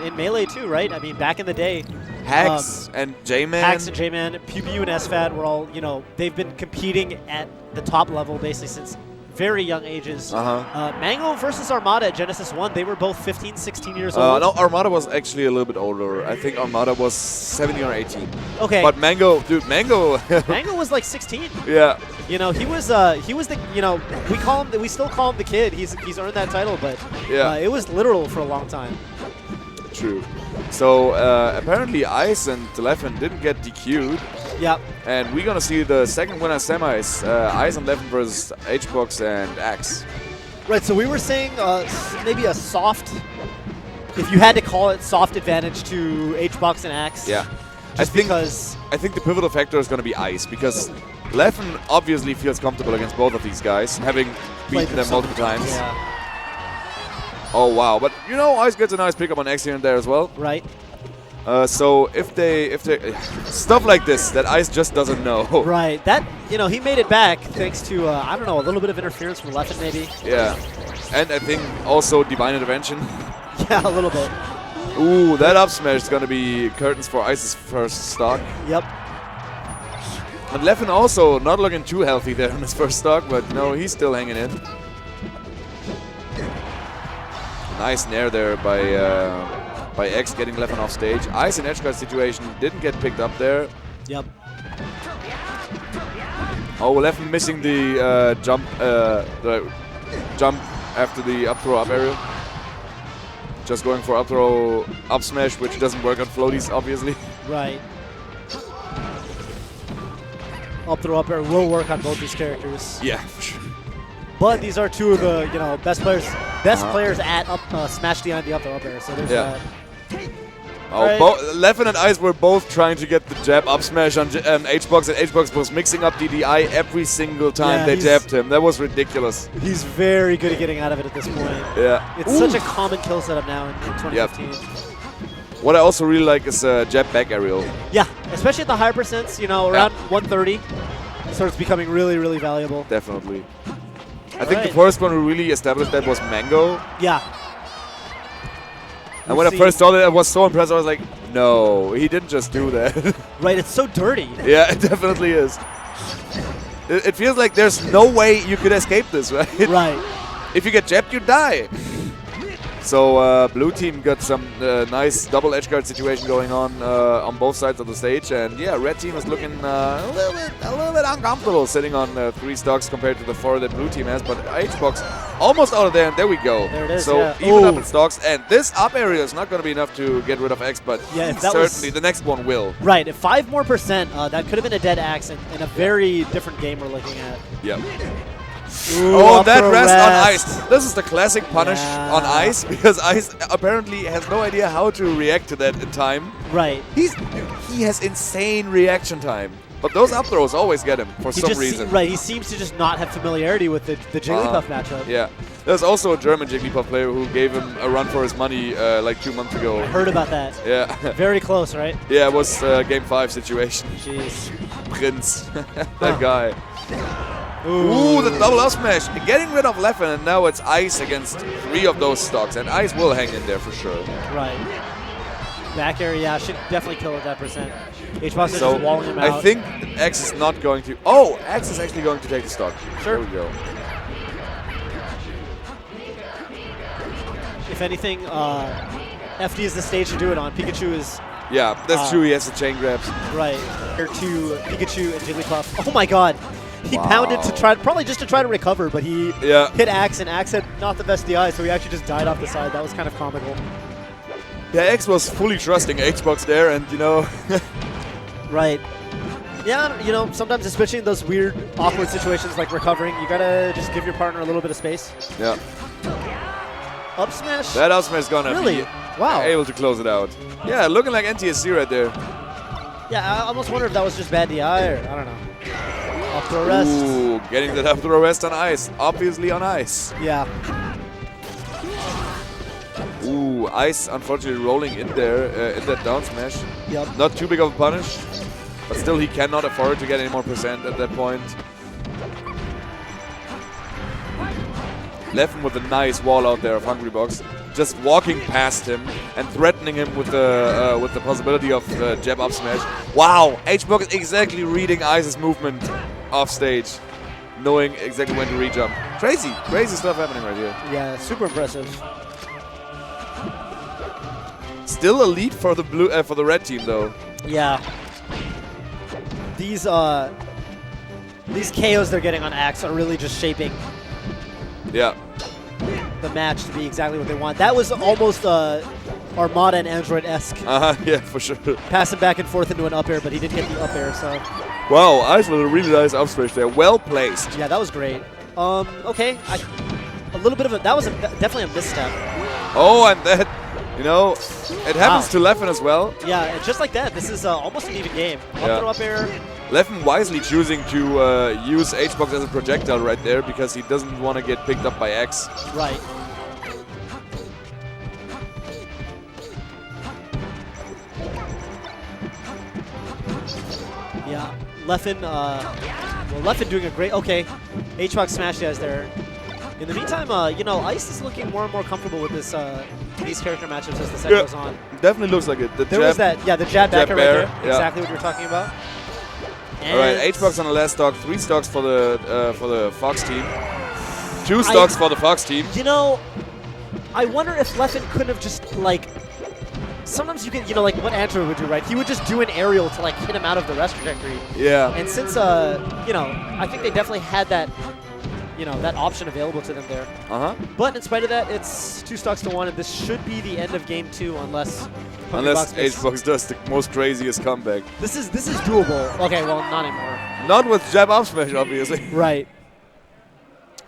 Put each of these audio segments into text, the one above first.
in Melee too, right? I mean, back in the day, Hacks and J-Man. Hacks and J-Man, PBU and SFAT were all, they've been competing at the top level basically since very young ages. Mango versus Armada at Genesis 1, they were both 15, 16 years old. No, Armada was actually a little bit older. I think Armada was 17 or 18. Okay. But Mango. Mango was like 16. Yeah. He was the, we still call him the kid. He's earned that title, but yeah. It was literal for a long time. True. So apparently Ice and Leffen didn't get DQ'd. Yep. And we're going to see the second winner semis, Ice and Leffen versus Hbox and Axe. Right, so we were saying maybe a soft, if you had to call it, soft advantage to Hbox and Axe. Yeah. I think the pivotal factor is going to be Ice, because Leffen obviously feels comfortable against both of these guys, having beaten them multiple times. Yeah. Oh, wow. But, Ice gets a nice pickup on X here and there as well. Right. So if they stuff like this that Ice just doesn't know. Right. That, he made it back thanks to, I don't know, a little bit of interference from Leffen maybe. Yeah. And I think also Divine Intervention. Yeah, a little bit. Ooh, that up smash is going to be curtains for Ice's first stock. Yep. And Leffen also not looking too healthy there on his first stock, but he's still hanging in. Nice nair there by X getting Leffen off stage. Ice in edgeguard situation didn't get picked up there. Yep. Oh, Leffen missing the jump after the up throw up aerial. Just going for up throw up smash, which doesn't work on floaties, obviously. Right. Up throw up air will work on both these characters. Yeah. But these are two of the best players at up smash DI and the up throw up air. So there's Leffen and Ice were both trying to get the jab up smash on Hbox, and Hbox was mixing up DDI every single time they jabbed him. That was ridiculous. He's very good at getting out of it at this point. Yeah. It's such a common kill setup now in 2015. Yep. What I also really like is jab back aerial. Yeah, especially at the higher percents, around 130. It starts becoming really, really valuable. Definitely. I think the first one who really established that was Mango. Yeah. And when I first saw that, I was so impressed. I was like, no, he didn't just do that. Right, it's so dirty. Yeah, it definitely is. It feels like there's no way you could escape this, right? Right. If you get jabbed, you die. So blue team got some nice double edgeguard situation going on both sides of the stage, and yeah, red team is looking a little bit uncomfortable sitting on 3 stocks compared to the 4 that blue team has. But Hbox almost out of there, and there we go. There it is. So even up in stocks, and this up area is not going to be enough to get rid of X, but certainly the next one will. Right, if 5 more percent, that could have been a dead Axe in a very different game we're looking at. Yep. Ooh, oh, that rest on Ice. This is the classic punish on Ice, because Ice apparently has no idea how to react to that in time. Right. He has insane reaction time. But those up throws always get him for some reason. Right, he seems to just not have familiarity with the Jigglypuff matchup. Yeah. There's also a German Jigglypuff player who gave him a run for his money like 2 months ago. I heard about that. Yeah. Very close, right? Yeah, it was game 5 situation. Jeez. Prince. That guy. Ooh, the double up smash. Getting rid of Leffen, and now it's Ice against 3 of those stocks. And Ice will hang in there for sure. Right. Back area, should definitely kill at that percent. Hbox is just walling him out. I think X is not going to... Oh, X is actually going to take the stock. Sure. There we go. If anything, FD is the stage to do it on. Pikachu is... Yeah, that's true. He has the chain grabs. Right. Here to Pikachu and Jigglypuff. Oh my god. He pounded to probably just to try to recover, but he hit Axe, and Axe had not the best DI, so he actually just died off the side. That was kind of comical. Yeah, X was fully trusting Hbox there, and Right. Yeah, sometimes especially in those weird, awkward situations like recovering, you gotta just give your partner a little bit of space. Yeah. Up smash? That up smash is gonna be able to close it out. Yeah, looking like NTSC right there. Yeah, I almost wonder if that was just bad DI, or I don't know. Up throw rest. Ooh, getting that up throw rest on Ice. Obviously on Ice. Yeah. Ooh, Ice unfortunately rolling in there, in that down smash. Yep. Not too big of a punish, but still he cannot afford to get any more percent at that point. Leffen with a nice wall out there of Hungrybox. just walking past him and threatening him with the possibility of jab up smash. Wow, HBox is exactly reading Ice's movement off stage, knowing exactly when to re-jump. Crazy stuff happening right here. Yeah, super impressive. Still a lead for the for the red team though. Yeah. These KOs they're getting on Axe are really just shaping the match to be exactly what they want. That was almost Armada and Android-esque. Yeah, for sure. Passing back and forth into an up air, but he didn't get the up air, so. Wow, Ice with a really nice up smash there. Well placed. Yeah, that was great. Okay. A little bit of that was definitely a misstep. Oh, and that, you know, it happens to Leffen as well. Yeah, and just like that, this is almost an even game. Up throw up air. Leffen wisely choosing to use HBox as a projectile right there because he doesn't want to get picked up by X. Right. Yeah, Leffen, Leffen doing a great, okay, HBox smash dash there. In the meantime, you know, Ice is looking more and more comfortable with this these character matchups as the set goes on. Definitely looks like it. There was that, the jab back right there, exactly what you're talking about. All right, 8 stocks on the last stock, 3 stocks for the Fox team, 2 stocks for the Fox team. You know, I wonder if Leffen could have just like. Sometimes you can, you know, like what Andrew would do, right? He would just do an aerial to like hit him out of the rest trajectory. Yeah. And since you know, I think they definitely had that, you know, that option available to them there. But in spite of that, it's 2 stocks to 1, and this should be the end of game 2 unless HBox does the most craziest comeback. This is doable. Okay, well, not anymore. Not with jab up smash, obviously. Right.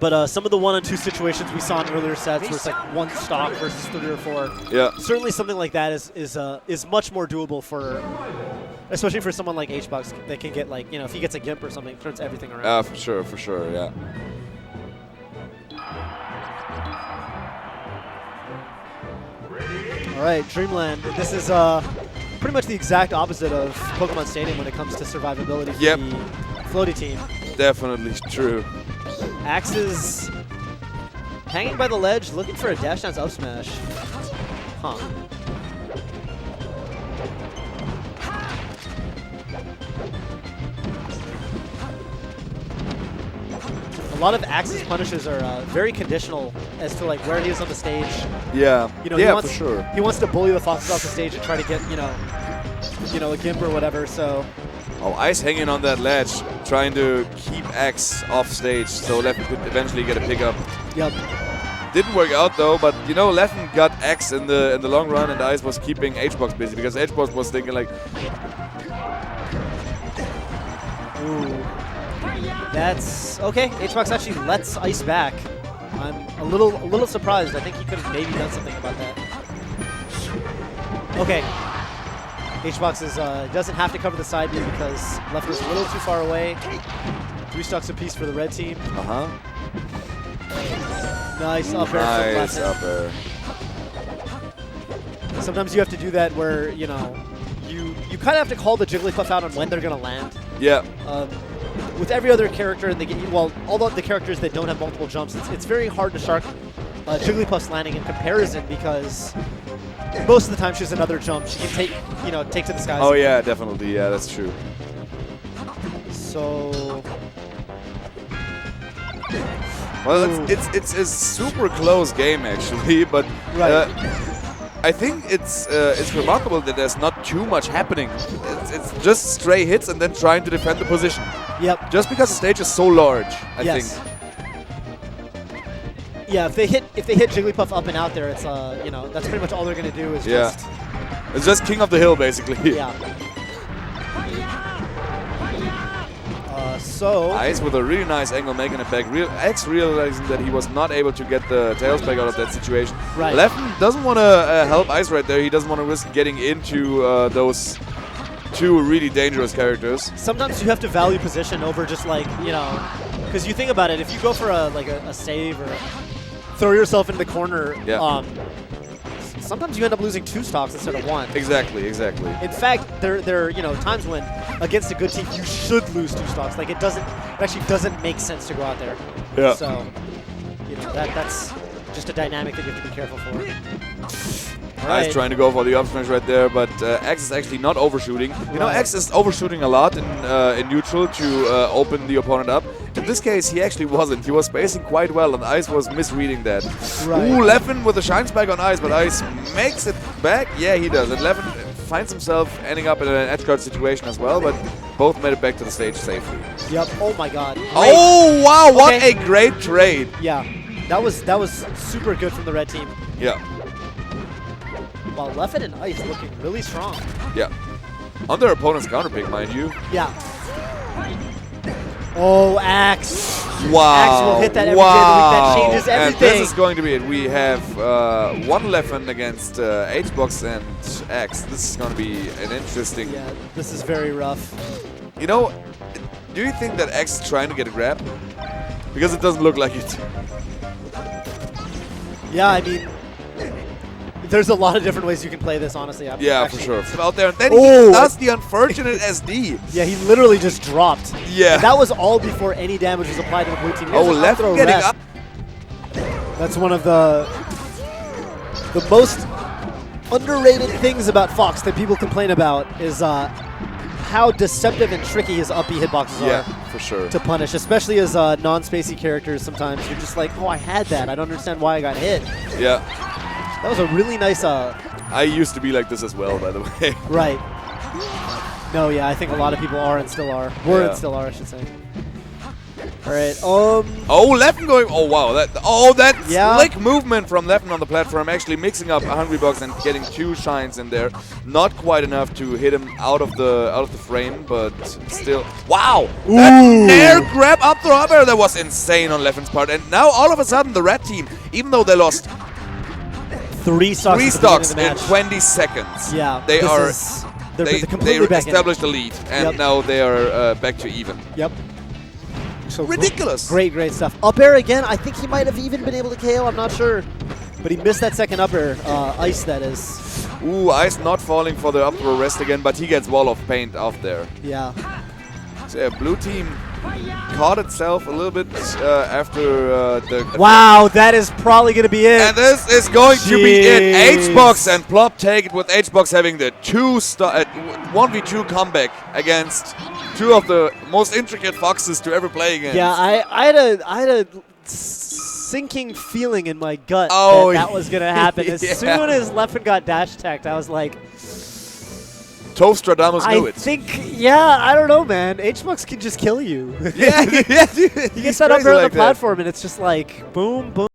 But some of the 1-on-2 situations we saw in earlier sets where it's like 1 stock versus 3 or 4. Yeah. Certainly something like that is much more doable for, especially for someone like HBox that can get like, you know, if he gets a gimp or something, it turns everything around. For sure, yeah. All right, Dreamland. This is pretty much the exact opposite of Pokemon Stadium when it comes to survivability for the floaty team. Definitely true. Axe is hanging by the ledge, looking for a dash dance up smash. Huh. A lot of Axe's punishes are very conditional as to like where he is on the stage. Yeah. You know, for sure. He wants to bully the Foxes off the stage and try to get, you know, a gimp or whatever. So. Oh, Ice hanging on that ledge, trying to keep X off stage so Leffen could eventually get a pickup. Yep. Didn't work out though, but you know, Leffen got X in the long run, and Ice was keeping HBox busy because HBox was thinking like, ooh, that's okay. HBox actually lets Ice back. I'm a little surprised. I think he could have maybe done something about that. Okay. HBox doesn't have to cover the side B because Leffen is a little too far away. 3 stocks apiece for the red team. Nice up air. Nice up air. Sometimes you have to do that where, you know, you kind of have to call the Jigglypuff out on when they're going to land. Yeah. With every other character, well, all the characters that don't have multiple jumps, it's very hard to shark Jigglypuff's landing in comparison because most of the time she has another jump she can take to the skies. Oh yeah, definitely. Yeah, that's true. So. Well, it's a super close game actually, but I think it's remarkable that there's not too much happening. It's just stray hits and then trying to defend the position. Yep. Just because the stage is so large, I think. Yeah, if they hit Jigglypuff up and out there, it's you know, that's pretty much all they're gonna do is just. It's just king of the hill basically. Yeah. So Ice with a really nice angle, making it back. X realizing that he was not able to get the tails back out of that situation. Right. Leffen doesn't want to help Ice right there. He doesn't want to risk getting into those 2 really dangerous characters. Sometimes you have to value position over just like, you know, because you think about it, if you go for a save or throw yourself into the corner, sometimes you end up losing 2 stocks instead of 1. Exactly. In fact, there are, you know, times when against a good team you should lose 2 stocks. Like it actually doesn't make sense to go out there. Yeah. So, you know, that's just a dynamic that you have to be careful for. Ice trying to go for the up smash right there, but X is actually not overshooting. You know, X is overshooting a lot in neutral to open the opponent up. In this case, he actually wasn't. He was spacing quite well, and Ice was misreading that. Right. Ooh, Leffen with a shine spike on Ice, but Ice makes it back. Yeah, he does. And Leffen finds himself ending up in an edge guard situation as well, but both made it back to the stage safely. Yep. Oh my God. Great. Oh wow! What Okay. a great trade. Yeah, that was super good from the red team. Yeah. While Leffen and Ice looking really strong. Yeah. On their opponent's counter pick, mind you. Yeah. Oh, Axe. Wow. Axe will hit that every day of the week. That changes And everything. this is going to be it. We have one Leffen against Hbox and X. This is going to be an interesting... Yeah, this is very rough. You know, do you think that X is trying to get a grab? Because it doesn't look like it. Yeah, I mean, there's a lot of different ways you can play this, honestly. Yeah, for sure. Out there, and then Oh. he does the unfortunate SD. Yeah, he literally just dropped. Yeah. And that was all before any damage was applied to the blue team. Here's Oh, an up throw Leffen getting rest. up. That's one of the most underrated things about Fox that people complain about is how deceptive and tricky his up B hitboxes Yeah, are for sure. to punish, especially as non-spacey characters. Sometimes you're just like, oh, I had that. I don't understand why I got hit. Yeah. That was a really nice. I used to be like this as well, by the way. Right. No, yeah, I think a lot of people are and still are. Were Yeah. and still are, I should say. All right. Oh, Leffen going. Oh, wow. That slick movement from Leffen on the platform, actually mixing up a Hungrybox and getting 2 shines in there. Not quite enough to hit him out of the frame, but still. Wow. That nair grab up throw up air, that was insane on Leffen's part. And now all of a sudden the red team, even though they lost 3 stocks, 3 at the beginning stocks of the in match. 20 seconds. Yeah. They this are. is- they're They completely back in it. established the lead, and Yep. now they are back to even. Yep. So Ridiculous. Great stuff. Up air again. I think he might have even been able to KO. I'm not sure. But he missed that second up air. Ice, that is. Ooh, Ice not falling for the up throw rest again, but he gets wall of paint off there. Yeah. So yeah, blue team caught itself a little bit after the... Wow, that is probably going to be it. And this is going to be it. Jeez. Hbox and Plop take it, with Hbox having the 1v2 comeback against 2 of the most intricate foxes to ever play against. Yeah, I had a sinking feeling in my gut Oh, that was going to happen. As yeah. soon as Leffen got dash attacked, I was like, Toastradamus knew I it. think, yeah, I don't know, man. Hbox can just kill you. Yeah, yeah, dude. He gets that up there on the platform, and it's just like, boom, boom.